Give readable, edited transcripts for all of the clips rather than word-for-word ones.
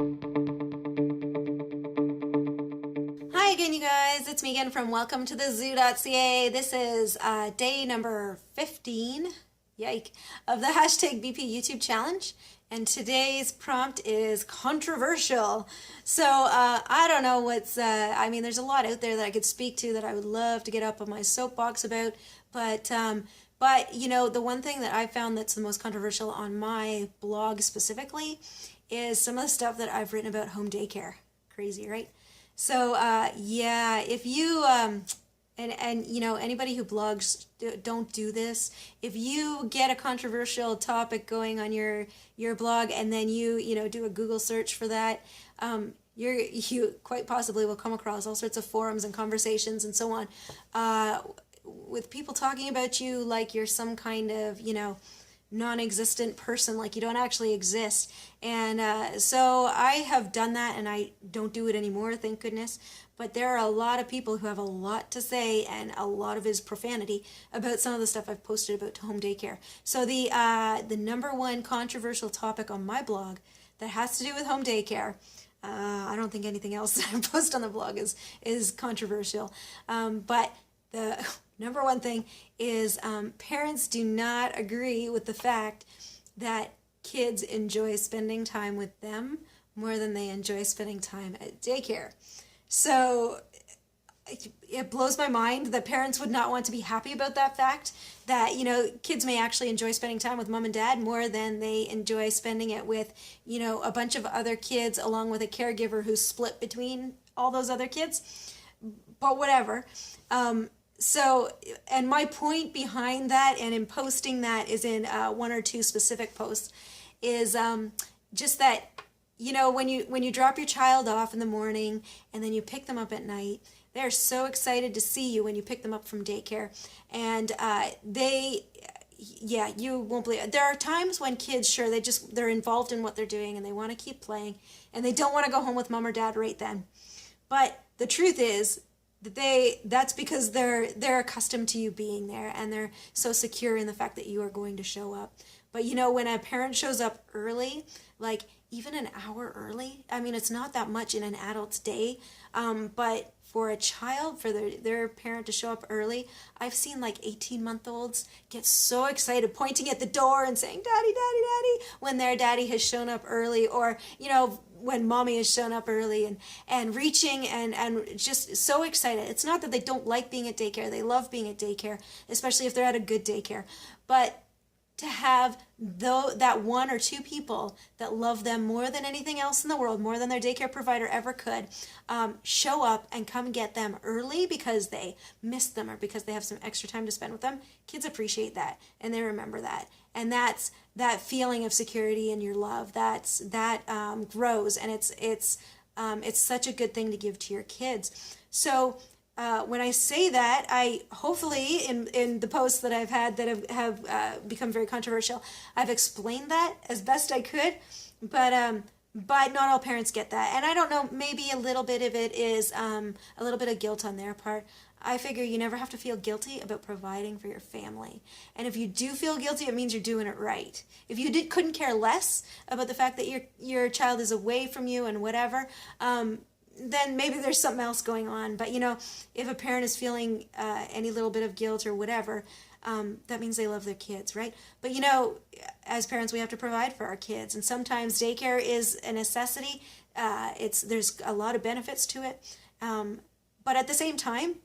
Hi again, you guys. It's me again from welcome to the zoo.ca. This is day number 15, yike, of the hashtag BP YouTube challenge. And today's prompt is controversial. So I don't know I mean, there's a lot out there that I could speak to that I would love to get up on my soapbox about. But you know, the one thing that I found that's the most controversial on my blog specifically is some of the stuff that I've written about home daycare. Crazy, right? So yeah, if you and you know, anybody who blogs, don't do this. If you get a controversial topic going on your blog and then you know, do a Google search for that, you quite possibly will come across all sorts of forums and conversations and so on, with people talking about you like you're some kind of, you know, non-existent person, like you don't actually exist. And so I have done that, and I don't do it anymore, thank goodness. But there are a lot of people who have a lot to say, and a lot of his profanity about some of the stuff I've posted about home daycare. So the number one controversial topic on my blog that has to do with home daycare, I don't think anything else that I post on the blog is controversial, but the number one thing is parents do not agree with the fact that kids enjoy spending time with them more than they enjoy spending time at daycare. So it blows my mind that parents would not want to be happy about that fact, that, you know, kids may actually enjoy spending time with mom and dad more than they enjoy spending it with, you know, a bunch of other kids along with a caregiver who's split between all those other kids. But whatever. So, and my point behind that and in posting that is in one or two specific posts, is just that, you know, when you drop your child off in the morning and then you pick them up at night, they're so excited to see you when you pick them up from daycare. And yeah, you won't believe it. There are times when kids, sure, they're involved in what they're doing and they want to keep playing and they don't want to go home with mom or dad right then. But the truth is, that's because they're accustomed to you being there, and they're so secure in the fact that you are going to show up. But you know, when a parent shows up early, like even an hour early, I mean, it's not that much in an adult's day, but for a child, for their parent to show up early, I've seen like 18-month-olds get so excited, pointing at the door and saying, "Daddy, daddy, daddy," when their daddy has shown up early, or, you know, when mommy has shown up early, and reaching and just so excited. It's not that they don't like being at daycare. They love being at daycare, especially if they're at a good daycare. But to have that one or two people that love them more than anything else in the world, more than their daycare provider ever could, show up and come get them early because they missed them or because they have some extra time to spend with them, kids appreciate that and they remember that. And that's that feeling of security in your love that grows, and it's such a good thing to give to your kids. So when I say that, I hopefully in the posts that I've had that have become very controversial, I've explained that as best I could, but not all parents get that. And I don't know, maybe a little bit of it is a little bit of guilt on their part. I figure you never have to feel guilty about providing for your family. And if you do feel guilty, it means you're doing it right. If you couldn't care less about the fact that your child is away from you and whatever, then maybe there's something else going on. But, you know, if a parent is feeling any little bit of guilt or whatever, that means they love their kids, right? But, you know, as parents, we have to provide for our kids. And sometimes daycare is a necessity. There's a lot of benefits to it. But at the same time,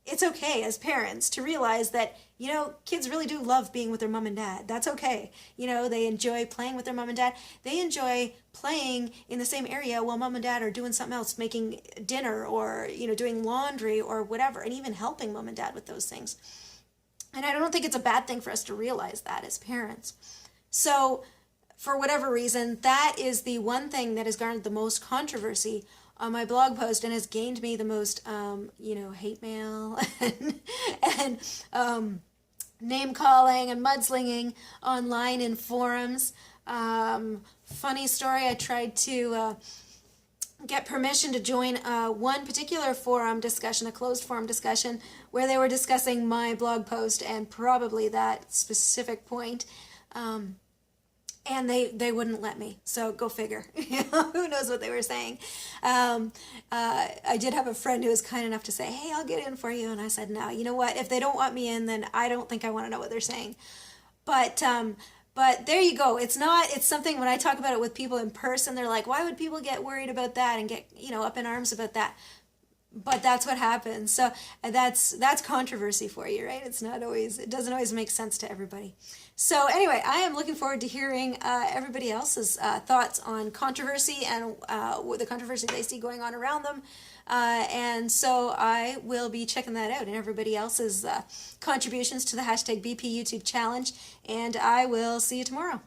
it's okay as parents to realize that, you know, kids really do love being with their mom and dad. That's okay. You know, they enjoy playing with their mom and dad. They enjoy playing in the same area while mom and dad are doing something else, making dinner or, you know, doing laundry or whatever, and even helping mom and dad with those things. And I don't think it's a bad thing for us to realize that as parents. So for whatever reason, that is the one thing that has garnered the most controversy on my blog post and has gained me the most, you know, hate mail and name calling and mudslinging online in forums. Funny story, I tried to get permission to join one particular forum discussion, a closed forum discussion, where they were discussing my blog post and probably that specific point. and they wouldn't let me. So go figure. Who knows what they were saying. I did have a friend who was kind enough to say, hey, I'll get in for you. And I said, no, you know what? If they don't want me in, then I don't think I want to know what they're saying. But there you go. It's something when I talk about it with people in person, they're like, why would people get worried about that and get, up in arms about that? But that's what happens. So that's controversy for you, right? It doesn't always make sense to everybody. So anyway, I am looking forward to hearing everybody else's thoughts on controversy and the controversy they see going on around them. And so I will be checking that out and everybody else's contributions to the hashtag bpyoutubechallenge. And I will see you tomorrow.